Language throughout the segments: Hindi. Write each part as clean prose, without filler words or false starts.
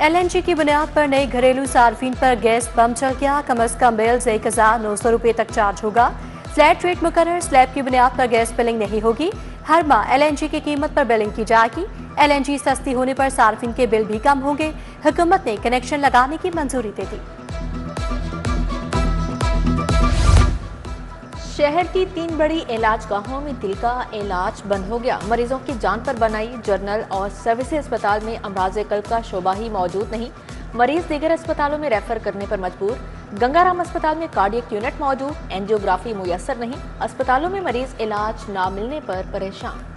LNG की बुनियाद पर नए घरेलू सार्फिन पर गैस बम चल गया। कम अज कम बिल्स 1900 रुपये तक चार्ज होगा। फ्लैट रेट मुकर्रर। स्लैब की बुनियाद पर गैस बिलिंग नहीं होगी। हर माह LNG की कीमत पर बिलिंग की जाएगी। LNG सस्ती होने पर सार्फिन के बिल भी कम होंगे। हुकूमत ने कनेक्शन लगाने की मंजूरी दे दी। शहर की 3 बड़ी इलाज गाहों में दिल का इलाज बंद हो गया। मरीजों की जान पर बनाई जनरल और सर्विसेज अस्पताल में अमराज कल्ब का शोबा ही मौजूद नहीं। मरीज दीगर अस्पतालों में रेफर करने पर मजबूर। गंगाराम अस्पताल में कार्डियक यूनिट मौजूद, एंजियोग्राफी मुयसर नहीं। अस्पतालों में मरीज इलाज न मिलने पर परेशान।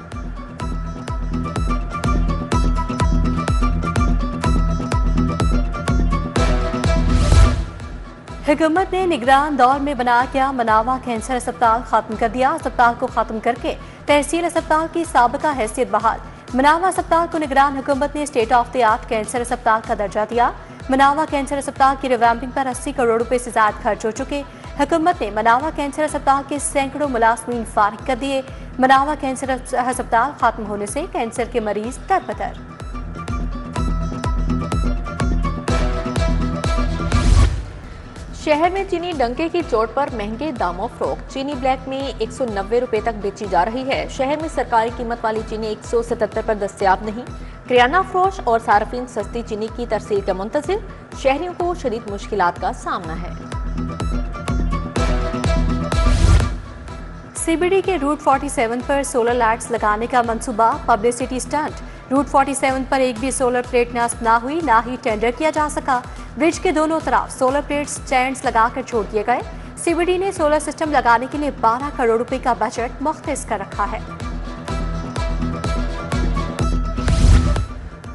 हुकूमत ने निगरान दौर में बना क्या मनावा कैंसर अस्पताल खत्म कर दिया। अस्पताल को खत्म करके तहसील अस्पताल की साबिका हैसियत बहाल। मनावा अस्पताल को निगरान हुकूमत ने state of the art cancer अस्पताल का दर्जा दिया। मनावा कैंसर अस्पताल की रिवैम्पिंग पर 80 करोड़ रुपए से ज्यादा खर्च हो चुके। हुकूमत ने मनावा कैंसर अस्पताल के सैकड़ों मुलाजमीन फारिग कर दिए। मनावा कैंसर अस्पताल खत्म होने से कैंसर के मरीज दरबदर। शहर में चीनी डंके की चोट पर महंगे दामों फरोख्त। चीनी ब्लैक में 190 रुपए तक बेची जा रही है। शहर में सरकारी कीमत वाली चीनी 177 पर दस्तयाब नहीं। किराना फरोश और सार्फिन सस्ती चीनी की तरसील के मुंतजिर। शहरियों को शदीद मुश्किलात का सामना है। CBD के रूट 47 पर सोलर लाइट्स लगाने का मंसूबा पब्लिसिटी स्टंट। रूट 47 पर एक भी सोलर प्लेट नस्ब ना हुई, ना ही टेंडर किया जा सका। ब्रिज के दोनों तरफ सोलर प्लेट स्टैंड्स लगाकर छोड़ दिए गए। CBD ने सोलर सिस्टम लगाने के लिए 12 करोड़ रुपए का बजट मुख्तस कर रखा है।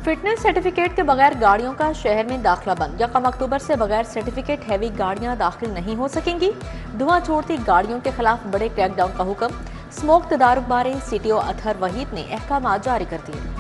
फिटनेस सर्टिफिकेट के बगैर गाड़ियों का शहर में दाखिला बंद। 1 अक्टूबर से बगैर सर्टिफिकेट हैवी गाड़ियां दाखिल नहीं हो सकेंगी। धुआं छोड़ती गाड़ियों के खिलाफ बड़े क्रैकडाउन का हुक्म। स्मोक तदारुक बारे CTO अतहर वहीद ने अहकाम जारी कर दिए।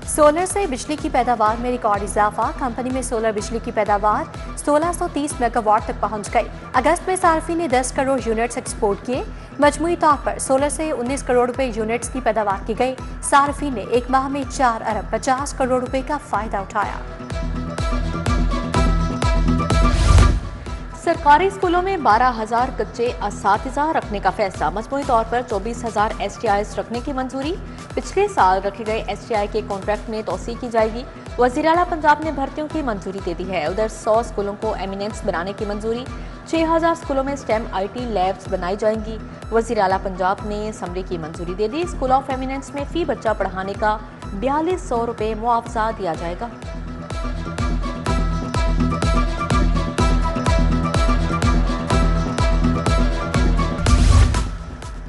सोलर से बिजली की पैदावार में रिकॉर्ड इजाफा। कंपनी में सोलर बिजली की पैदावार 1630 मेगावाट तक पहुंच गई। अगस्त में सार्फी ने 10 करोड़ यूनिट्स एक्सपोर्ट किए। मजमूई तौर पर सोलर से 19 करोड़ रुपए यूनिट्स की पैदावार की गई। सार्फी ने एक माह में 4 अरब 50 करोड़ रुपए का फायदा उठाया। सरकारी स्कूलों में 12,000 कच्चे असातिज़ा रखने का फैसला। मजमूई तौर पर 24,000 STIs रखने की मंजूरी। पिछले साल रखे गए STI के कॉन्ट्रैक्ट में तोसी की जाएगी। वज़ीर आला पंजाब ने भर्तियों की मंजूरी दे दी है। उधर 100 स्कूलों को एमिनेंस बनाने की मंजूरी। 6,000 स्कूलों में STEM IT लैब्स बनाई जाएंगी। वज़ीर आला पंजाब ने असम्बली की मंजूरी दे दी। स्कूल ऑफ एमिनेंस में फी बच्चा पढ़ाने का 4200 रुपये मुआवजा दिया जाएगा।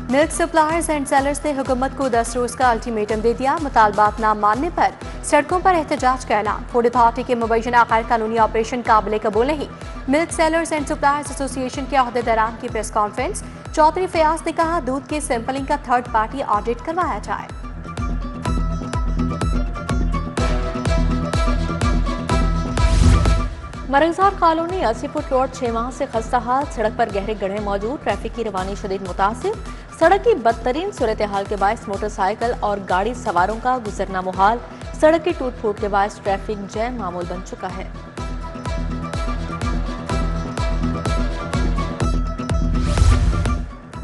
मिल्क सप्लायर्स एंड सेलर्स ने हुकूमत को 10 रोज का अल्टीमेटम दे दिया। मुतालबात न मानने पर सड़कों पर एहतजाज का ऐलान। फूड अथॉरिटी के मुबैना गैर कानूनी ऑपरेशन काबिल कबूल नहीं। Milk sellers and suppliers association के अहदेदारान की प्रेस कॉन्फ्रेंस। चौधरी फयाज ने कहा दूध के सैंपलिंग का थर्ड पार्टी ऑडिट करवाया जाए। मरगजार कॉलोनी 80 फुट रोड 6 माह से खस्ता हाल। सड़क पर गहरे गड्ढे मौजूद। ट्रैफिक की रवानी शदीद मुतासिर। सड़क की बदतरीन सूरत हाल के बायस मोटरसाइकिल और गाड़ी सवारों का गुजरना मुहाल। सड़क की टूट फूट के बायस ट्रैफिक जैम मामूल बन चुका है।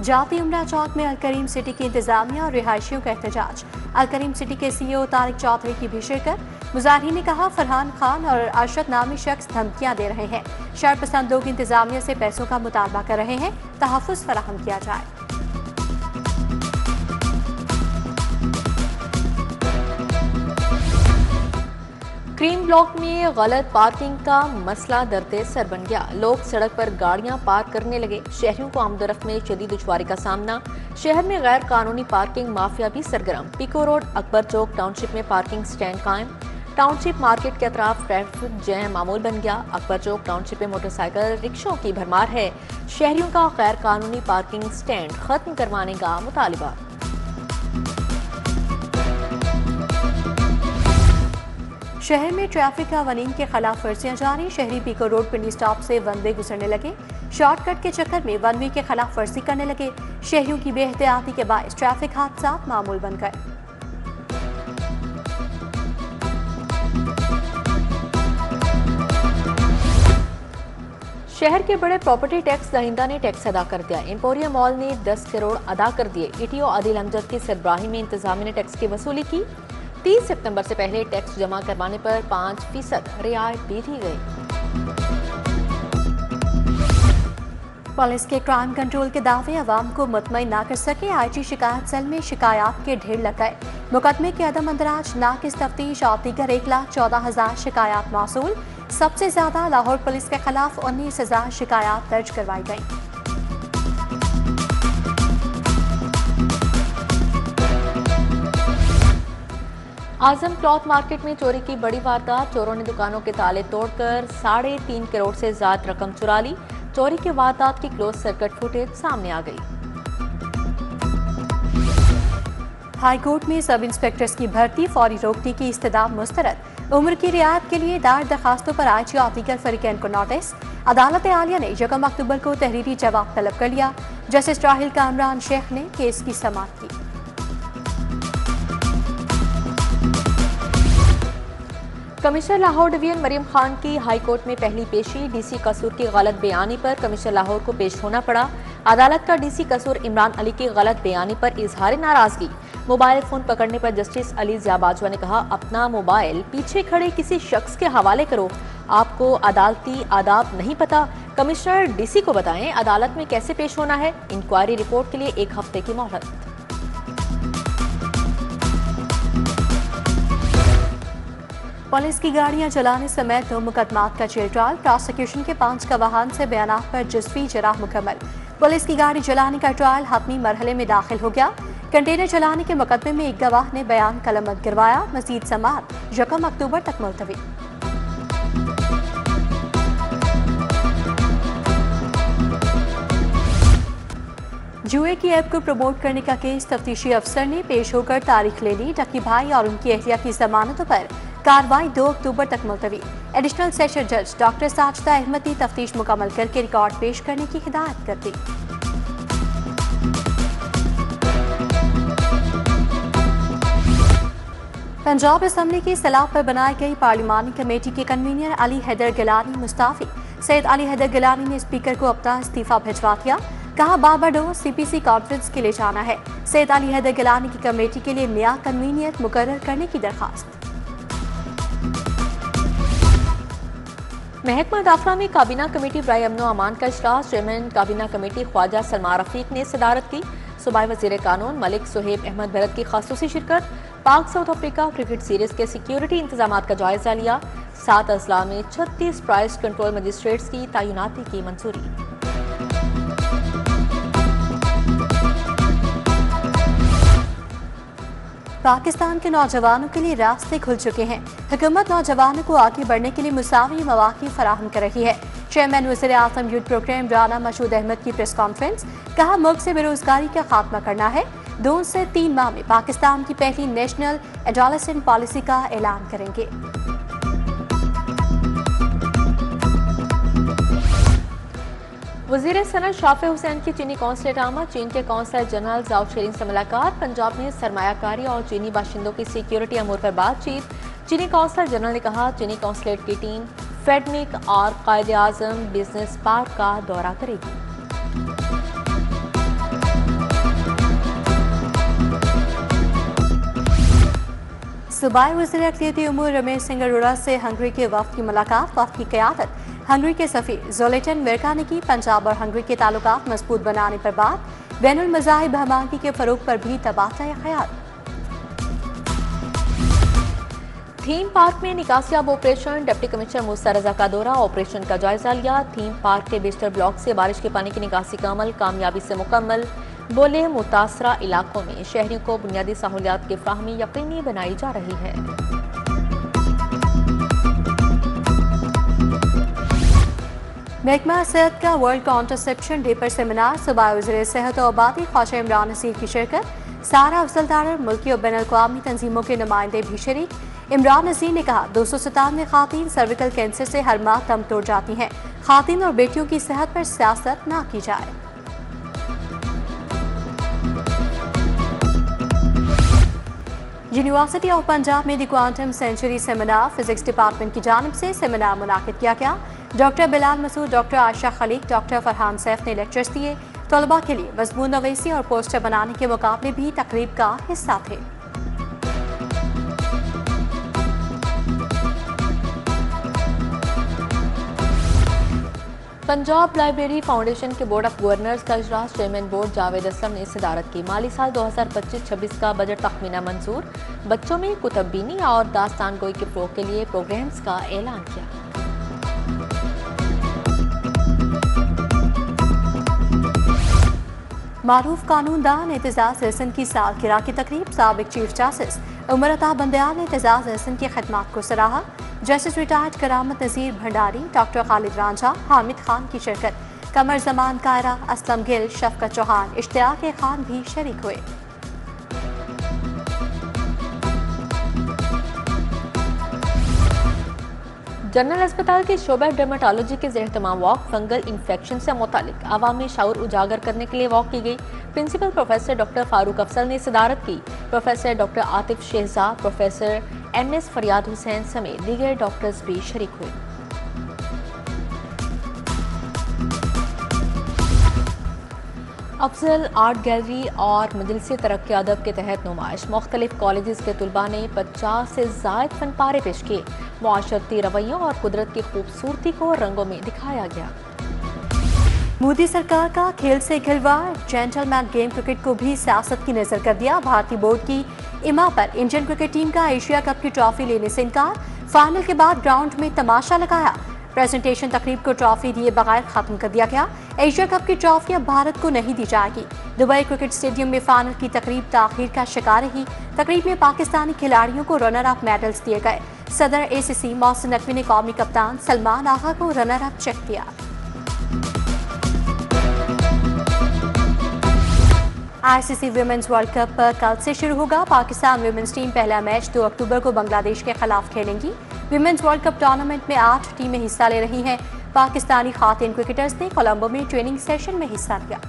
जाती उमरा चौक में अलकरीम सिटी की इंतजामिया और रिहायशियों का एहतजाज। अलकरीम सिटी के CEO तारिक चौधरी की भी शिरकत। मुजाहिरीन ने कहा फरहान खान और अरशद नामी शख्स धमकियां दे रहे हैं। शरपसंद लोग इंतजामिया से पैसों का मुतालबा कर रहे हैं। तहफ़्फ़ुज़ फराहम किया जाए। क्रीम ब्लॉक में गलत पार्किंग का मसला दरते सर बन गया। लोग सड़क पर गाड़ियां पार्क करने लगे। शहरियों को आमदोरफ्त में शदीद दुश्वारी का सामना। शहर में गैर कानूनी पार्किंग माफिया भी सरगर्म। पिको रोड अकबर चौक टाउनशिप में पार्किंग स्टैंड कायम। टाउनशिप मार्केट के अतराफ ट्रैफिक जैम मामूल बन गया। अकबर चौक टाउनशिप में मोटरसाइकिल रिक्शों की भरमार है। शहरियों का गैर कानूनी पार्किंग स्टैंड खत्म करवाने का मुतालिबा। शहर में ट्रैफिक कवानीन के खिलाफ वर्जियां जारी। शहरी पिको रोड पिंडी स्टॉप से वन वे गुजरने लगे। शॉर्टकट के चक्कर में वन वे के खिलाफ वर्जी करने लगे। शहरियों की बेहतियाती के बायस ट्रैफिक हादसा मामूल बन गए। शहर के बड़े प्रॉपर्टी टैक्स दहिंदा ने टैक्स अदा कर दिया। एम्पोरियम मॉल ने 10 करोड़ अदा कर दिए। ईटीओ आदिल अमजद की सरबराही में इंतजामिया ने टैक्स की वसूली की। 30 सितंबर से पहले टैक्स जमा करवाने पर 5% रियायत भी दी गई। पुलिस के क्राइम कंट्रोल के दावे अवाम को मुतमईन ना कर सके। आईटी शिकायत सेल में शिकायत के ढेर लग गए। मुकदमे के अदम अंदराज, नाकिस तफ्तीश और दीगर 1,14,000 शिकायत मौसूल। सबसे ज्यादा लाहौर पुलिस के खिलाफ 19,000 शिकायत दर्ज करवाई गई। आजम क्लॉथ मार्केट में चोरी की बड़ी वारदात। चोरों ने दुकानों के ताले तोड़कर 3.5 करोड़ से ज्यादा रकम चुरा ली। चोरी के वारदात की क्लोज सर्किट फुटेज सामने आ गई। हाई कोर्ट में सब इंस्पेक्टर्स की भर्ती, फौरी रोकने की इस्तदा मुस्तरद। उम्र की रियायत के लिए दायर दरखास्तों पर आईजी और दीगर फरीकैन को नोटिस। अदालत आलिया ने 1 अक्टूबर को तहरीरी जवाब तलब कर लिया। जस्टिस राहिल कामरान शेख ने केस की समाअत की। कमिश्नर लाहौर डिवीजन मरियम खान की हाई कोर्ट में पहली पेशी। डीसी कसूर की गलत बयानी पर कमिश्नर लाहौर को पेश होना पड़ा। अदालत का डीसी कसूर इमरान अली की गलत बयानी पर इजहार नाराजगी। मोबाइल फोन पकड़ने पर जस्टिस अली जिया बाजवा ने कहा, अपना मोबाइल पीछे खड़े किसी शख्स के हवाले करो। आपको अदालती आदाब नहीं पता। कमिश्नर डीसी को बताएं अदालत में कैसे पेश होना है। इंक्वायरी रिपोर्ट के लिए 1 हफ्ते की मोहलत। पुलिस की गाड़ियां जलाने समेत 2 मुकदमात का जेल ट्रायल। प्रोसिक्यूशन के 5 गवाहान से बयानात पर जज़वी जराह मुकम्मल। पुलिस की गाड़ी जलाने का ट्रायल हतमी मरहले में दाखिल हो गया। कंटेनर जलाने के मुकदमे में एक गवाह ने बयान कलमत गिरवाया। मजीद समाअत 1 अक्टूबर तक मुलतवी। जुए की ऐप को प्रमोट करने का केस तफ्तीशी अफसर ने पेश होकर तारीख ले ली। टकी भाई और उनकी अहलिया की जमानतों पर कार्रवाई 2 अक्टूबर तक मुलतवी। एडिशनल सेशन जज डॉक्टर साजिदा अहमद ने तफ्तीश मुकम्मल करके रिकॉर्ड पेश करने की हिदायत कर दी। पंजाब असम्बली की सलाह पर बनाई गई पार्लिमानी कमेटी के कन्वीनर अली हैदर गिलानी मुस्ताफी। सैयद अली हैदर गिलानी ने स्पीकर को अपना इस्तीफा भिजवा दिया। कहा, बारबाडोस सीपीसी कॉन्फ्रेंस के लिए जाना है। सैयद अली हैदर गिलानी की कमेटी के लिए नया कन्वीनियर मुकर्रर करने की दरखास्त। महकमा दाखिला में काबीना कमेटी बराए अमनो अमान का इजलास। चेयरमैन काबीना कमेटी ख्वाजा सलमान रफीक ने सदारत की। सूबाई वजीर कानून मलिक सुहेब अहमद भरत की खासूसी शिरकत। पाक साउथ अफ्रीका क्रिकेट सीरीज के सिक्योरिटी इंतजाम का जायजा लिया। 7 अजला में 36 प्राइस कंट्रोल मजिस्ट्रेट्स की तैनाती की मंजूरी। पाकिस्तान के नौजवानों के लिए रास्ते खुल चुके हैं। हुकूमत नौजवानों को आगे बढ़ने के लिए मुसावी मौक़े फराहम कर रही है। चेयरमैन वज़ीर आज़म यूथ प्रोग्राम राना मसूद अहमद की प्रेस कॉन्फ्रेंस। कहा, मुल्क से बेरोजगारी का खात्मा करना है। 2 से 3 माह में पाकिस्तान की पहली नेशनल एडोलेसेंट पॉलिसी का ऐलान करेंगे। वज़ीर सनत शाफे हुसैन की चीनी कौंसलेट आमद। चीन के कौंसलर जनरल जाओ शेरिंग से मुलाकात। पंजाब में सरमायाकारी और चीनी बाशिंदों की सिक्योरिटी अमूर पर बातचीत। चीनी कौंसलर जनरल ने कहा, चीनी कौंसलेट की टीम फेडमिक और कायदे आजम बिजनेस पार्क का दौरा करेगी। सूबाई वज़ीर अक़लियती उमूर रमेश सिंह अरोड़ा से हंगरी के वफ़द की मुलाकात। वफ़द की क़यादत हंगरी के सफ़ीर ज़ोलेटन मिर्का ने की। पंजाब और हंगरी के ताल्लुकात मजबूत बनाने पर बात। बैनुल मज़ाहिब हमागी के फ़रोग़ पर भी तबादला ख़याल। थीम पार्क में निकासियाब ऑपरेशन। डिप्टी कमिश्नर मूसा रजा का दौरा, ऑपरेशन का जायजा लिया। थीम पार्क के बेस्टर ब्लॉक से बारिश के पानी की निकासी का अमल कामयाबी से मुकम्मल। बोले, मुतासरा इलाकों में शहरियों को बुनियादी सहूलियात की फ्राहमी यकीनी बनाई जा रही है। महकमा सेहत का वर्ल्ड कॉन्ट्रासेप्शन डे पर सेमिनार। सूबाई वज़ीर सेहत और आबादी ख्वाजा इमरान नसीर की शिरकत। सारा अफजलदार मुल्की और बैन अल-अक़वामी तंजीमों के नुमाइंदे भी शरीक। इमरान नसीर ने कहा, 297 खातीन सर्विकल कैंसर से हर माह दम तोड़ जाती हैं। खातीन और बेटियों की सेहत पर सियासत ना की जाए। यूनिवर्सिटी ऑफ पंजाब में the quantum century seminar physics department की जानिब से सेमिनार मुनाकिद किया गया। Doctor Bilal Masood, doctor Ayesha Khaleeq, doctor Farhan Saif ने लेक्चर्स दिए। तलबा के लिए मजमून नवीसी और पोस्टर बनाने के मुकाबले भी तकरीब का हिस्सा थे। पंजाब लाइब्रेरी फाउंडेशन के बोर्ड ऑफ गवर्नर्स का इजलास चेयरमैन बोर्ड जावेद असलम ने सदारत की। माली साल 2025-26 का बजट तखमीना मंजूर। बच्चों में कुतुबबीनी और दास्तान गोई के फ़रोग़ के लिए प्रोग्राम्स का ऐलान किया। मारूफ कानूनदान एतजाज़ एहसन की सालगिरह की तकरीब। साबिक चीफ जस्टिस उमर अता बंदयाल ने एतजाज़ एहसन की खिदमत को सराहा। जस्टिस रिटायर्ड करामत नज़ीर भंडारी, डॉक्टर खालिद रांझा, हामिद खान की शिरकत। कमर जमान कायरा, असलम गिल, शफकत चौहान, इश्तियाक खान भी शरीक हुए। जनरल अस्पताल के शोबा डर्मेटोलॉजी के ज़ेर-ए-तमाम वॉक फंगल इन्फेक्शन से मुतालिक अवामी शऊर उजागर करने के लिए वॉक की गई। Principal professor doctor Farooq Afzal ने सदारत की। Professor doctor Atif Shahzad, professor MS Faryad Hussain समेत दीगर डॉक्टर्स भी शरीक हुए। अफजल आर्ट गैलरी और मजलिस तरक्की अदब के तहत नुमाइश। मुख्तलिफ कॉलेज के तलबा ने 50 से ज़ायद फन पारे पेश किए। मुआशरती रवैयों और कुदरत की खूबसूरती को रंगों में दिखाया गया। मोदी सरकार का खेल से खिलवाड़, जेंटलमैन गेम क्रिकेट को भी सियासत की नजर कर दिया। भारतीय बोर्ड की इमा पर इंडियन क्रिकेट टीम का एशिया कप की ट्रॉफी लेने से इनकार। फाइनल के बाद ग्राउंड में तमाशा लगाया। प्रेजेंटेशन तकरीब को ट्रॉफी दिए बगैर खत्म कर दिया गया। एशिया कप की ट्रॉफी अब भारत को नहीं दी जाएगी। दुबई क्रिकेट स्टेडियम में फाइनल की तकरीब ताखीर का शिकार रही। तकरीब में पाकिस्तानी खिलाड़ियों को रनर अप मेडल्स दिए गए। सदर ACC मोहसिन नकवी ने कौमी कप्तान सलमान आगा को रनर अप चेक किया। ICC विमेंस वर्ल्ड कप कल से शुरू होगा। पाकिस्तान विमेंस टीम पहला मैच 2 अक्टूबर को बांग्लादेश के खिलाफ खेलेंगी। विमेंस वर्ल्ड कप टूर्नामेंट में 8 टीमें हिस्सा ले रही हैं। पाकिस्तानी खातिन क्रिकेटर्स ने कोलंबो में ट्रेनिंग सेशन में हिस्सा लिया।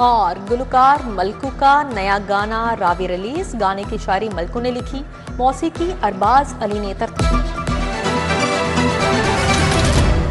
और गुलकार मलकू का नया गाना रावी रिलीज। गाने की शायरी मलकू ने लिखी, मौसीकी अरबाज अली ने तरतीब